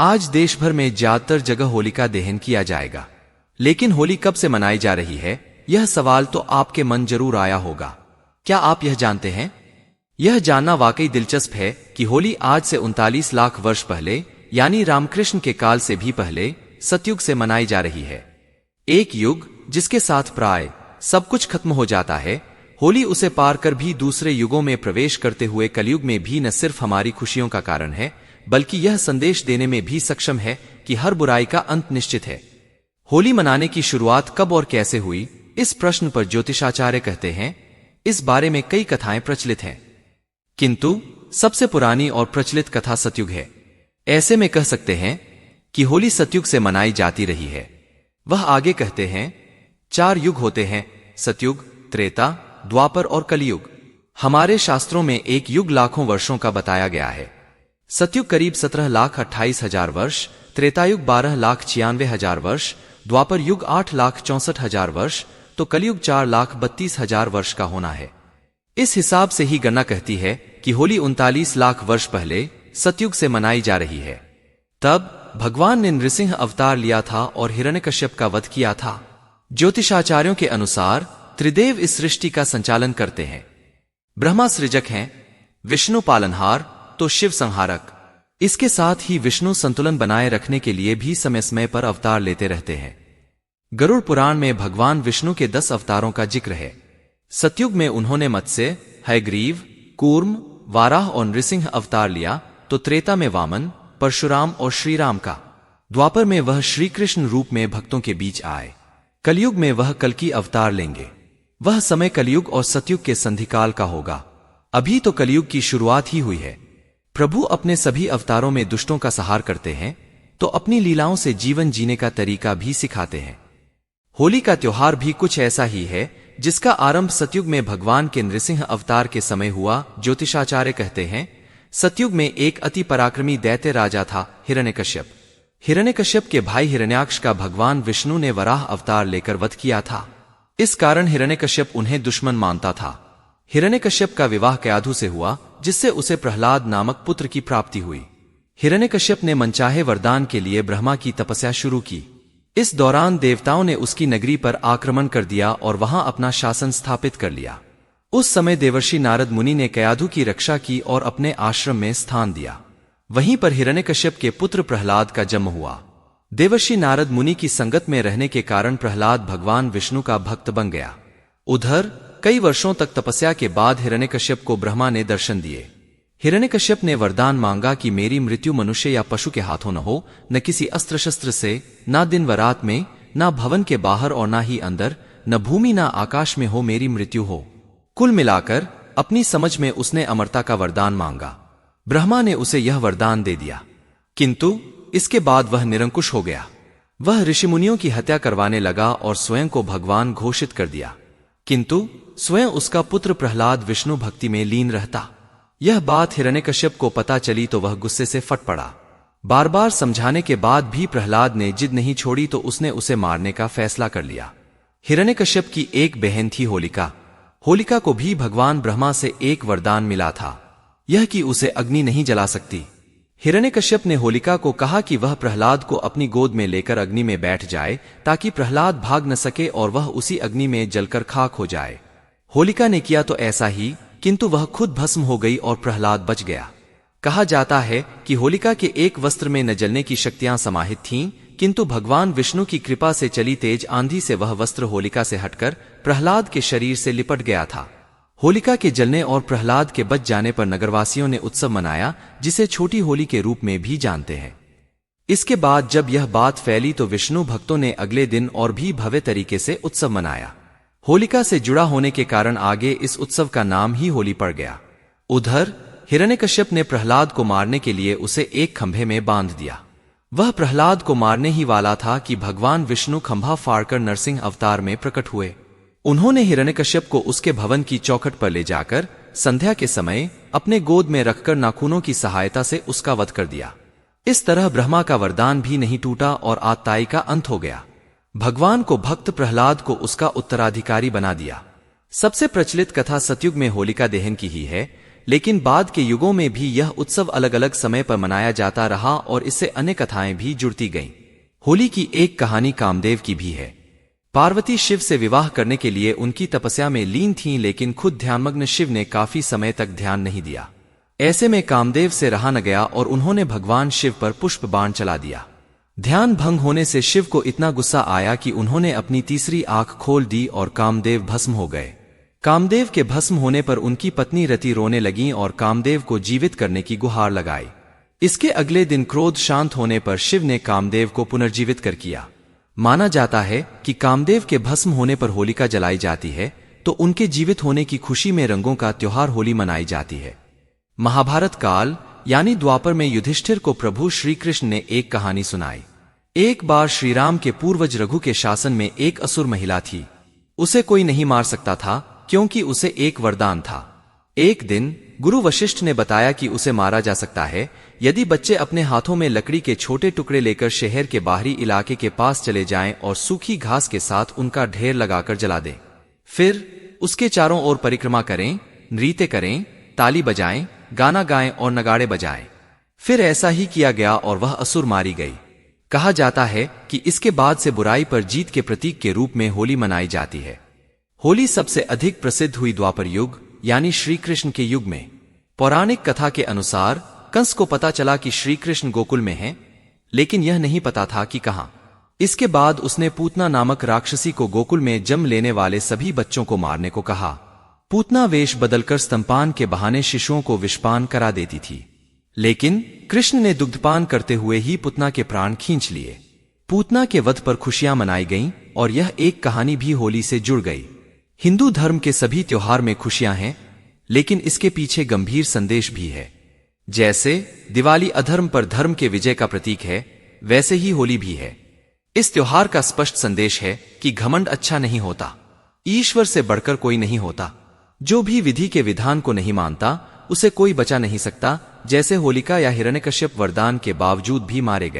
आज देश भर में ज्यादातर जगह होलिका दहन किया जाएगा। लेकिन होली कब से मनाई जा रही है, यह सवाल तो आपके मन जरूर आया होगा। क्या आप यह जानते हैं? यह जानना वाकई दिलचस्प है कि होली आज से 39 लाख वर्ष पहले यानी रामकृष्ण के काल से भी पहले सतयुग से मनाई जा रही है। एक युग जिसके साथ प्राय सब कुछ खत्म हो जाता है, होली उसे पार कर भी दूसरे युगों में प्रवेश करते हुए कलयुग में भी न सिर्फ हमारी खुशियों का कारण है, बल्कि यह संदेश देने में भी सक्षम है कि हर बुराई का अंत निश्चित है। होली मनाने की शुरुआत कब और कैसे हुई, इस प्रश्न पर ज्योतिषाचार्य कहते हैं, इस बारे में कई कथाएं प्रचलित हैं, किंतु सबसे पुरानी और प्रचलित कथा सतयुग है। ऐसे में कह सकते हैं कि होली सतयुग से मनाई जाती रही है। वह आगे कहते हैं, 4 युग होते हैं, सतयुग, त्रेता, द्वापर और कलयुग। हमारे शास्त्रों में एक युग लाखों वर्षों का बताया गया है। सतयुग करीब 17,28,000 वर्ष, त्रेतायुग 12,96,000 वर्ष, द्वापर युग 8,64,000 वर्ष, तो कलयुग 4,32,000 वर्ष का होना है। इस हिसाब से ही गणना कहती है कि होली 39 लाख वर्ष पहले सतयुग से मनाई जा रही है। तब भगवान ने नृसिंह अवतार लिया था और हिरण्यकश्यप का वध किया था। ज्योतिषाचार्यों के अनुसार त्रिदेव इस सृष्टि का संचालन करते हैं। ब्रह्मा सृजक हैं, विष्णु पालनहार, तो शिव संहारक। इसके साथ ही विष्णु संतुलन बनाए रखने के लिए भी समय समय पर अवतार लेते रहते हैं। गरुड़ पुराण में भगवान विष्णु के 10 अवतारों का जिक्र है। सतयुग में उन्होंने मत्स्य, हयग्रीव, कूर्म, वाराह और नृसिंह अवतार लिया, तो त्रेता में वामन, परशुराम और श्रीराम का। द्वापर में वह श्री कृष्ण रूप में भक्तों के बीच आए। कलयुग में वह कल्कि अवतार लेंगे। वह समय कलयुग और सतयुग के संधिकाल का होगा। अभी तो कलयुग की शुरुआत ही हुई है। प्रभु अपने सभी अवतारों में दुष्टों का संहार करते हैं, तो अपनी लीलाओं से जीवन जीने का तरीका भी सिखाते हैं। होली का त्योहार भी कुछ ऐसा ही है, जिसका आरंभ सतयुग में भगवान के नृसिंह अवतार के समय हुआ। ज्योतिषाचार्य कहते हैं, सतयुग में एक अति पराक्रमी दैत्य राजा था, हिरण्यकश्यप। हिरण्यकश्यप के भाई हिरण्याक्ष का भगवान विष्णु ने वराह अवतार लेकर वध किया था। इस कारण हिरण्यकश्यप उन्हें दुश्मन मानता था। हिरण्यकश्यप का विवाह कयाधु से हुआ, जिससे उसे प्रहलाद नामक पुत्र की प्राप्ति हुई। हिरण्यकश्यप ने मनचाहे वरदान के लिए ब्रह्मा की तपस्या शुरू की। इस दौरान देवताओं ने उसकी नगरी पर आक्रमण कर दिया और वहां अपना शासन स्थापित कर लिया। उस समय देवर्षि नारद मुनि ने कयाधु की रक्षा की और अपने आश्रम में स्थान दिया। वहीं पर हिरण्यकश्यप के पुत्र प्रहलाद का जन्म हुआ। देवर्षि नारद मुनि की संगत में रहने के कारण प्रहलाद भगवान विष्णु का भक्त बन गया। उधर कई वर्षों तक तपस्या के बाद हिरण्यकश्यप को ब्रह्मा ने दर्शन दिए। हिरण्यकश्यप ने वरदान मांगा कि मेरी मृत्यु मनुष्य या पशु के हाथों न हो, न किसी अस्त्र शस्त्र से, न दिन व रात में, न भवन के बाहर और न ही अंदर, न भूमि न आकाश में हो मेरी मृत्यु हो। कुल मिलाकर अपनी समझ में उसने अमरता का वरदान मांगा। ब्रह्मा ने उसे यह वरदान दे दिया, किंतु इसके बाद वह निरंकुश हो गया। वह ऋषिमुनियों की हत्या करवाने लगा और स्वयं को भगवान घोषित कर दिया, किंतु स्वयं उसका पुत्र प्रहलाद विष्णु भक्ति में लीन रहता। यह बात हिरण्यकश्यप को पता चली तो वह गुस्से से फट पड़ा। बार बार समझाने के बाद भी प्रहलाद ने जिद नहीं छोड़ी, तो उसने उसे मारने का फैसला कर लिया। हिरण्यकश्यप की एक बहन थी होलिका। होलिका को भी भगवान ब्रह्मा से एक वरदान मिला था, यह कि उसे अग्नि नहीं जला सकती। हिरण्यकश्यप ने होलिका को कहा कि वह प्रहलाद को अपनी गोद में लेकर अग्नि में बैठ जाए, ताकि प्रहलाद भाग न सके और वह उसी अग्नि में जलकर खाक हो जाए। होलिका ने किया तो ऐसा ही, किंतु वह खुद भस्म हो गई और प्रहलाद बच गया। कहा जाता है कि होलिका के एक वस्त्र में न जलने की शक्तियां समाहित थीं, किंतु भगवान विष्णु की कृपा से चली तेज आंधी से वह वस्त्र होलिका से हटकर प्रहलाद के शरीर से लिपट गया था। होलिका के जलने और प्रहलाद के बच जाने पर नगरवासियों ने उत्सव मनाया, जिसे छोटी होली के रूप में भी जानते हैं। इसके बाद जब यह बात फैली तो विष्णु भक्तों ने अगले दिन और भी भव्य तरीके से उत्सव मनाया। होलिका से जुड़ा होने के कारण आगे इस उत्सव का नाम ही होली पड़ गया। उधर हिरण्यकश्यप ने प्रहलाद को मारने के लिए उसे एक खंभे में बांध दिया। वह प्रहलाद को मारने ही वाला था कि भगवान विष्णु खंभा फाड़कर नरसिंह अवतार में प्रकट हुए। उन्होंने हिरण्यकश्यप को उसके भवन की चौखट पर ले जाकर संध्या के समय अपने गोद में रखकर नाखूनों की सहायता से उसका वध कर दिया। इस तरह ब्रह्मा का वरदान भी नहीं टूटा और आतताई का अंत हो गया। भगवान को भक्त प्रहलाद को उसका उत्तराधिकारी बना दिया। सबसे प्रचलित कथा सतयुग में होलिका दहन की ही है, लेकिन बाद के युगों में भी यह उत्सव अलग अलग समय पर मनाया जाता रहा और इससे अनेक कथाएं भी जुड़ती गईं। होली की एक कहानी कामदेव की भी है। पार्वती शिव से विवाह करने के लिए उनकी तपस्या में लीन थीं, लेकिन खुद ध्यानमग्न शिव ने काफी समय तक ध्यान नहीं दिया। ऐसे में कामदेव से रहा न गया और उन्होंने भगवान शिव पर पुष्प बाण चला दिया। ध्यान भंग होने से शिव को इतना गुस्सा आया कि उन्होंने अपनी तीसरी आंख खोल दी और कामदेव भस्म हो गए। कामदेव के भस्म होने पर उनकी पत्नी रति रोने लगीं और कामदेव को जीवित करने की गुहार लगाई। इसके अगले दिन क्रोध शांत होने पर शिव ने कामदेव को पुनर्जीवित कर किया। माना जाता है कि कामदेव के भस्म होने पर होलिका जलाई जाती है, तो उनके जीवित होने की खुशी में रंगों का त्योहार होली मनाई जाती है। महाभारत काल यानी द्वापर में युधिष्ठिर को प्रभु श्री कृष्ण ने एक कहानी सुनाई। एक बार श्रीराम के पूर्वज रघु के शासन में एक असुर महिला थी। उसे कोई नहीं मार सकता था क्योंकि उसे एक वरदान था। एक दिन गुरु वशिष्ठ ने बताया कि उसे मारा जा सकता है यदि बच्चे अपने हाथों में लकड़ी के छोटे टुकड़े लेकर शहर के बाहरी इलाके के पास चले जाएं और सूखी घास के साथ उनका ढेर लगाकर जला दें। फिर उसके चारों ओर परिक्रमा करें, नृत्य करें, ताली बजाएं, गाना गाएं और नगाड़े बजाएं। फिर ऐसा ही किया गया और वह असुर मारी गई। कहा जाता है कि इसके बाद से बुराई पर जीत के प्रतीक के रूप में होली मनाई जाती है। होली सबसे अधिक प्रसिद्ध हुई द्वापर युग यानी श्री कृष्ण के युग में। पौराणिक कथा के अनुसार कंस को पता चला कि श्री कृष्ण गोकुल में हैं, लेकिन यह नहीं पता था कि कहां। इसके बाद उसने पूतना नामक राक्षसी को गोकुल में जन्म लेने वाले सभी बच्चों को मारने को कहा। पूतना वेश बदलकर स्तनपान के बहाने शिशुओं को विषपान करा देती थी, लेकिन कृष्ण ने दुग्धपान करते हुए ही पूतना के प्राण खींच लिए। पूतना के वध पर खुशियां मनाई गईं और यह एक कहानी भी होली से जुड़ गई। हिंदू धर्म के सभी त्योहार में खुशियां हैं, लेकिन इसके पीछे गंभीर संदेश भी है। जैसे दिवाली अधर्म पर धर्म के विजय का प्रतीक है, वैसे ही होली भी है। इस त्योहार का स्पष्ट संदेश है कि घमंड अच्छा नहीं होता, ईश्वर से बढ़कर कोई नहीं होता। जो भी विधि के विधान को नहीं मानता उसे कोई बचा नहीं सकता। जैसे होलिका या हिरण्यकश्यप वरदान के बावजूद भी मारे गए।